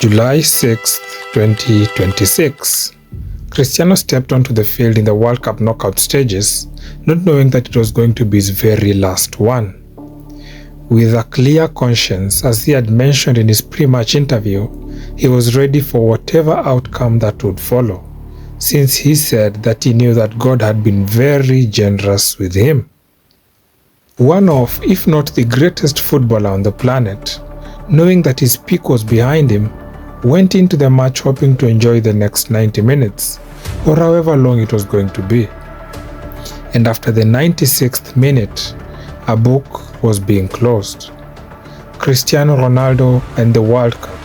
July 6, 2026. Cristiano stepped onto the field in the World Cup knockout stages, not knowing that it was going to be his very last one. With a clear conscience, as he had mentioned in his pre-match interview, he was ready for whatever outcome that would follow, since he said that he knew that God had been very generous with him. One of, if not the greatest footballer on the planet, knowing that his peak was behind him, went into the match hoping to enjoy the next 90 minutes, or however long it was going to be. And after the 96th minute, a book was being closed. Cristiano Ronaldo and the World Cup.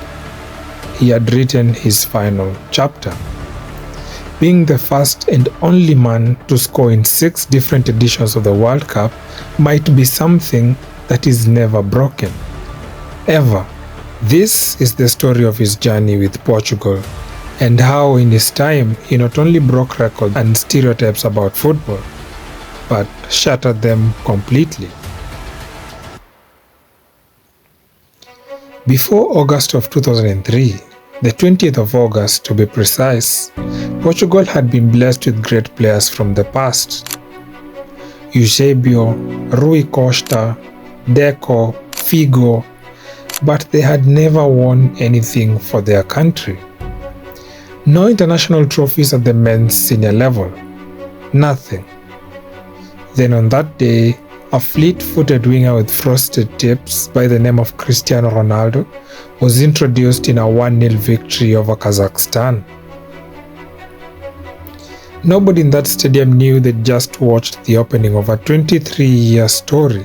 He had written his final chapter. Being the first and only man to score in 6 different editions of the World Cup might be something that is never broken. Ever. This is the story of his journey with Portugal, and how in his time he not only broke records and stereotypes about football, but shattered them completely. Before August of 2003, the 20th of August to be precise, Portugal had been blessed with great players from the past. Eusebio, Rui Costa, Deco, Figo, but they had never won anything for their country. No international trophies at the men's senior level. Nothing. Then on that day, a fleet-footed winger with frosted tips by the name of Cristiano Ronaldo was introduced in a 1-0 victory over Kazakhstan. Nobody in that stadium knew they'd just watched the opening of a 23-year story.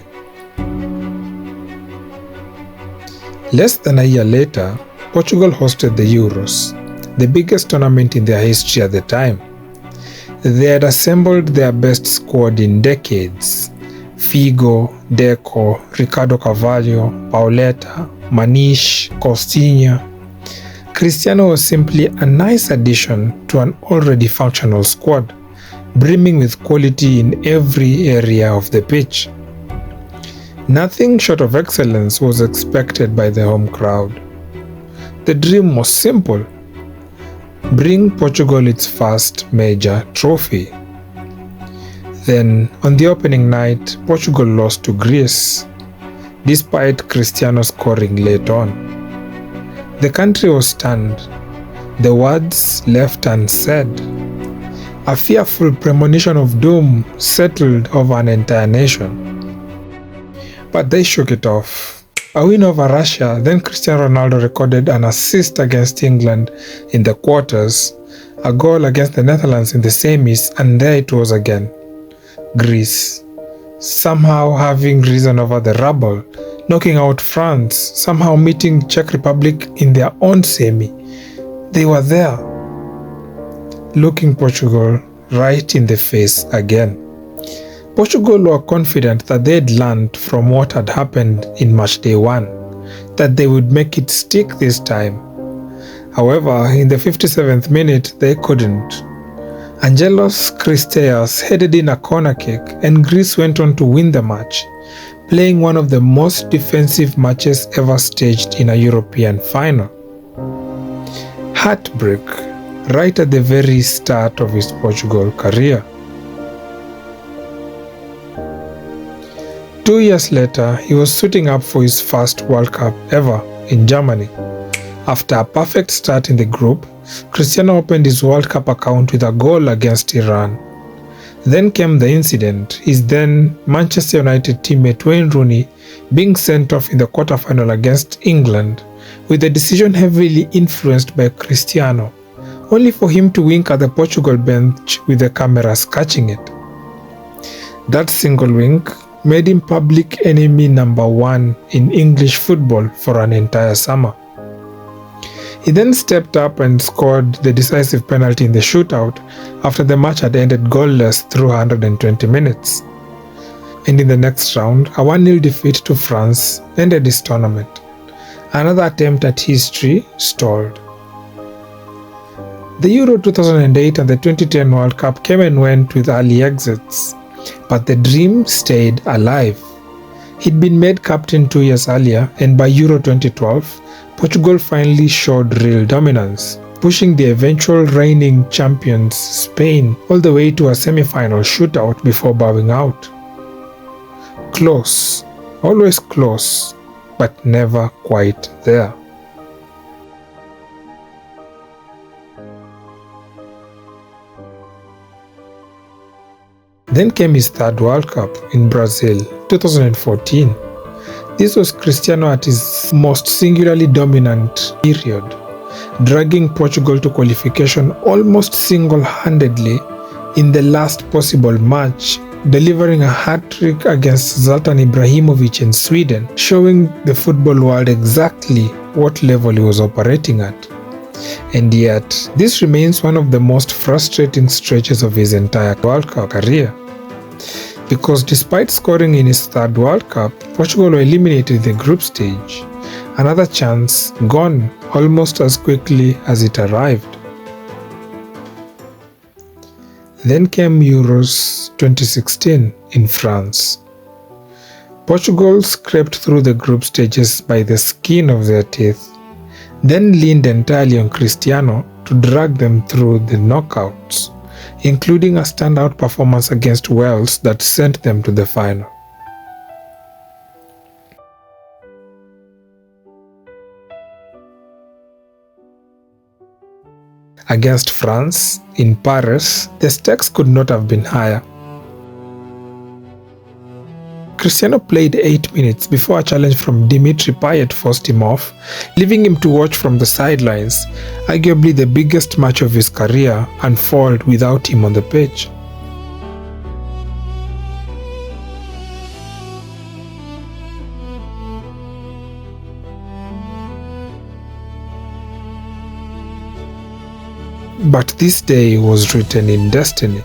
Less than a year later, Portugal hosted the Euros, the biggest tournament in their history at the time. They had assembled their best squad in decades: Figo, Deco, Ricardo Carvalho, Pauleta, Maniche, Coutinho. Cristiano was simply a nice addition to an already functional squad, brimming with quality in every area of the pitch. Nothing short of excellence was expected by the home crowd. The dream was simple: bring Portugal its first major trophy. Then, on the opening night, Portugal lost to Greece, despite Cristiano scoring late on. The country was stunned, the words left unsaid. A fearful premonition of doom settled over an entire nation. But they shook it off. A win over Russia, then Cristiano Ronaldo recorded an assist against England in the quarters, a goal against the Netherlands in the semis, and there it was again. Greece, somehow having risen over the rubble, knocking out France, somehow meeting Czech Republic in their own semi. They were there, looking Portugal right in the face again. Portugal were confident that they had learned from what had happened in match day 1, that they would make it stick this time. However, in the 57th minute, they couldn't. Angelos Christeas headed in a corner kick, and Greece went on to win the match, playing one of the most defensive matches ever staged in a European final. Heartbreak, right at the very start of his Portugal career. 2 years later, he was suiting up for his first World Cup ever in Germany. After a perfect start in the group, Cristiano opened his World Cup account with a goal against Iran. Then came the incident, his then Manchester United teammate Wayne Rooney being sent off in the quarterfinal against England, with the decision heavily influenced by Cristiano, only for him to wink at the Portugal bench with the cameras catching it. That single wink made him public enemy number 1 in English football for an entire summer. He then stepped up and scored the decisive penalty in the shootout after the match had ended goalless through 120 minutes. And in the next round, a 1-0 defeat to France ended his tournament. Another attempt at history stalled. The Euro 2008 and the 2010 World Cup came and went with early exits, but the dream stayed alive. He'd been made captain 2 years earlier, and by Euro 2012, Portugal finally showed real dominance, pushing the eventual reigning champions Spain all the way to a semi-final shootout before bowing out. Close, always close, but never quite there. Then came his third World Cup in Brazil, 2014. This was Cristiano at his most singularly dominant period, dragging Portugal to qualification almost single-handedly in the last possible match, delivering a hat-trick against Zlatan Ibrahimovic in Sweden, showing the football world exactly what level he was operating at. And yet, this remains one of the most frustrating stretches of his entire World Cup career. Because despite scoring in his third World Cup, Portugal were eliminated in the group stage. Another chance gone almost as quickly as it arrived. Then came Euros 2016 in France. Portugal scraped through the group stages by the skin of their teeth, then leaned entirely on Cristiano to drag them through the knockouts, including a standout performance against Wales that sent them to the final. Against France, in Paris, the stakes could not have been higher. Cristiano played 8 minutes before a challenge from Dimitri Payet forced him off, leaving him to watch from the sidelines, arguably the biggest match of his career, unfold without him on the pitch. But this day was written in destiny.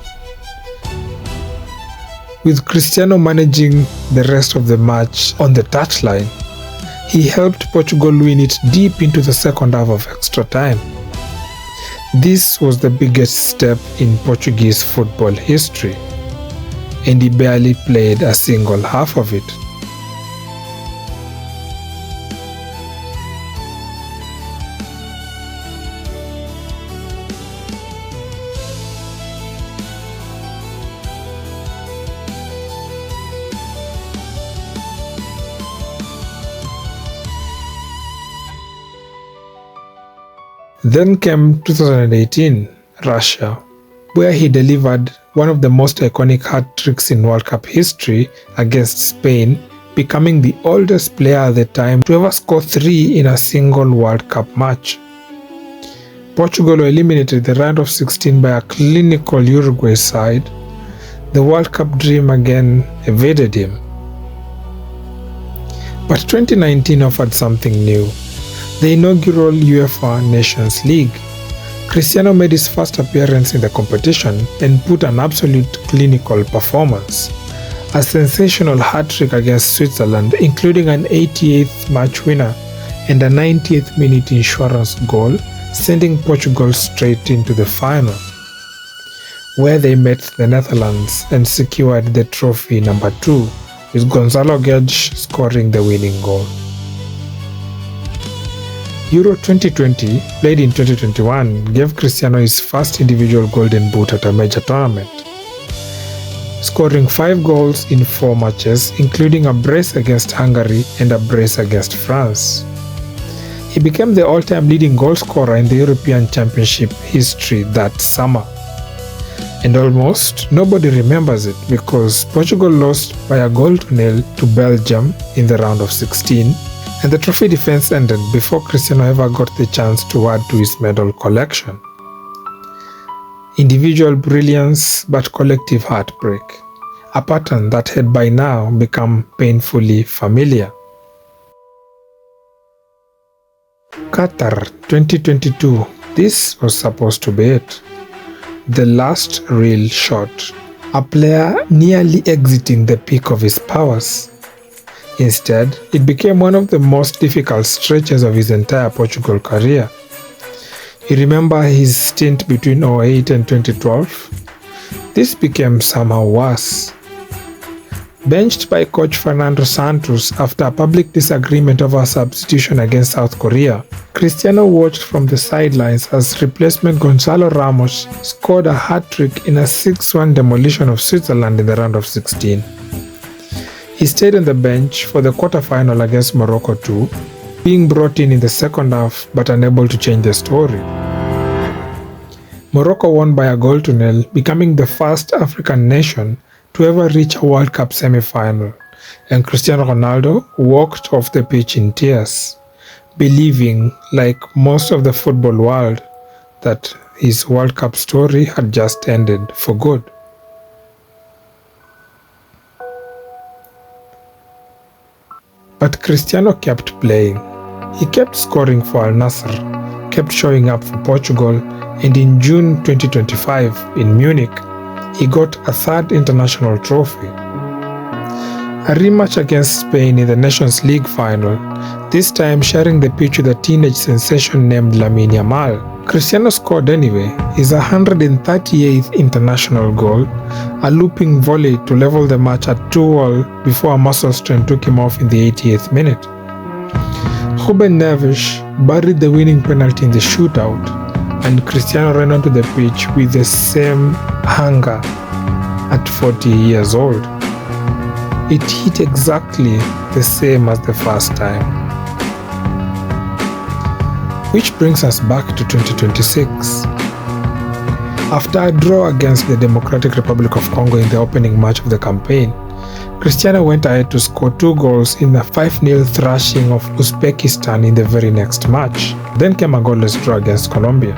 With Cristiano managing the rest of the match on the touchline, he helped Portugal win it deep into the second half of extra time. This was the biggest step in Portuguese football history, and he barely played a single half of it. Then came 2018, Russia, where he delivered one of the most iconic hat-tricks in World Cup history against Spain, becoming the oldest player at the time to ever score 3 in a single World Cup match. Portugal were eliminated in the round of 16 by a clinical Uruguay side. The World Cup dream again evaded him. But 2019 offered something new. The inaugural UEFA Nations League. Cristiano made his first appearance in the competition and put an absolute clinical performance. A sensational hat-trick against Switzerland, including an 88th match winner and a 90th minute insurance goal, sending Portugal straight into the final, where they met the Netherlands and secured the trophy number 2, with Gonzalo Guedes scoring the winning goal. Euro 2020, played in 2021, gave Cristiano his first individual golden boot at a major tournament, scoring 5 goals in 4 matches, including a brace against Hungary and a brace against France. He became the all-time leading goal scorer in the European Championship history that summer. And almost nobody remembers it because Portugal lost by a goal to nil to Belgium in the round of 16, and the trophy defense ended before Cristiano ever got the chance to add to his medal collection. Individual brilliance but collective heartbreak, a pattern that had by now become painfully familiar. Qatar 2022, this was supposed to be it. The last real shot, a player nearly exiting the peak of his powers. Instead, it became one of the most difficult stretches of his entire Portugal career. You remember his stint between 2008 and 2012? This became somehow worse. Benched by coach Fernando Santos after a public disagreement over substitution against South Korea, Cristiano watched from the sidelines as replacement Gonzalo Ramos scored a hat-trick in a 6-1 demolition of Switzerland in the round of 16. He stayed on the bench for the quarter-final against Morocco too, being brought in the second half but unable to change the story. Morocco won by a goal to nil, becoming the first African nation to ever reach a World Cup semi-final, and Cristiano Ronaldo walked off the pitch in tears, believing, like most of the football world, that his World Cup story had just ended for good. But Cristiano kept playing. He kept scoring for Al Nassr, kept showing up for Portugal, and in June 2025 in Munich, he got a third international trophy. A rematch against Spain in the Nations League final, this time sharing the pitch with a teenage sensation named Lamine Yamal. Cristiano scored anyway, his 138th international goal, a looping volley to level the match at 2-2 before a muscle strain took him off in the 88th minute. Ruben Neves buried the winning penalty in the shootout, and Cristiano ran onto the pitch with the same hunger at 40 years old. It hit exactly the same as the first time. Which brings us back to 2026. After a draw against the Democratic Republic of Congo in the opening match of the campaign, Cristiano went ahead to score 2 goals in a 5-0 thrashing of Uzbekistan in the very next match. Then came a goalless draw against Colombia.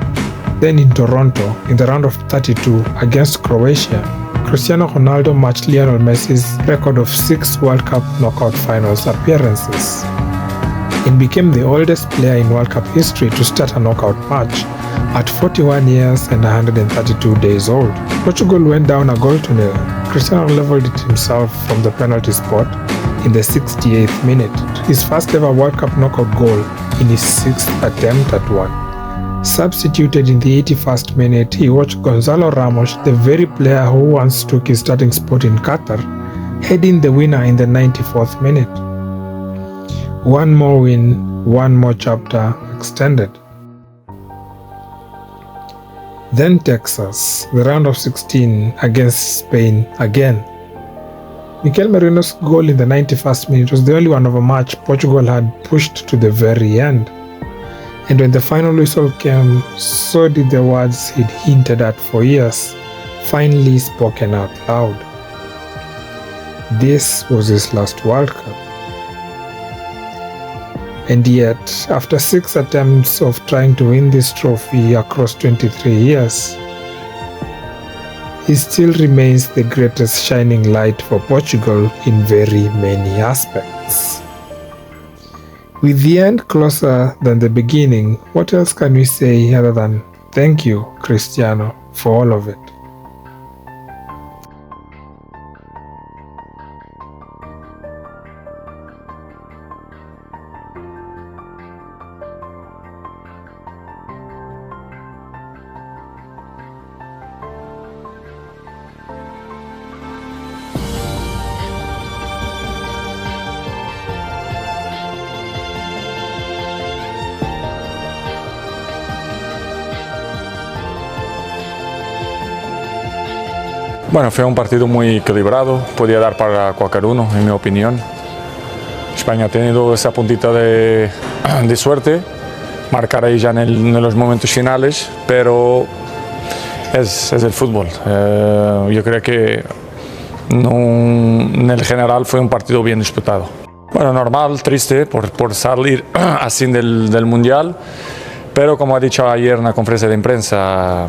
Then in Toronto, in the round of 32 against Croatia, Cristiano Ronaldo matched Lionel Messi's record of 6 World Cup knockout finals appearances. He became the oldest player in World Cup history to start a knockout match at 41 years and 132 days old. Portugal went down a goal to nil. Cristiano leveled it himself from the penalty spot in the 68th minute, his first ever World Cup knockout goal in his 6th attempt at one. Substituted in the 81st minute, he watched Gonzalo Ramos, the very player who once took his starting spot in Qatar, head in the winner in the 94th minute. One more win, one more chapter extended. Then Texas, the round of 16 against Spain again. Mikel Merino's goal in the 91st minute was the only one of a match Portugal had pushed to the very end. And when the final whistle came, so did the words he'd hinted at for years, finally spoken out loud. This was his last World Cup. And yet, after 6 attempts of trying to win this trophy across 23 years, he still remains the greatest shining light for Portugal in very many aspects. With the end closer than the beginning, what else can we say other than thank you, Cristiano, for all of it? Bueno, fue un partido muy equilibrado, podía dar para cualquier uno, en mi opinión. España ha tenido esa puntita de suerte, marcar ahí ya en los momentos finales, pero es el fútbol. Yo creo que en el general fue un partido bien disputado. Bueno, normal, triste por salir así del Mundial, pero como ha dicho ayer en la conferencia de prensa,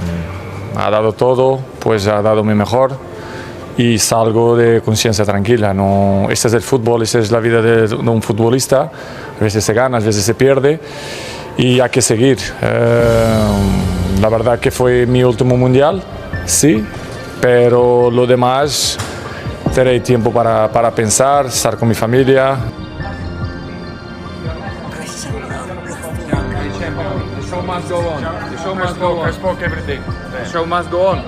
ha dado todo, pues ha dado mi mejor y salgo de conciencia tranquila. No, este es el fútbol, esta es la vida de un futbolista, a veces se gana, a veces se pierde y hay que seguir. La verdad que fue mi último mundial, sí, pero lo demás tendré tiempo para pensar, estar con mi familia. The show must go on. The show must go on. I spoke everything. The show must go on.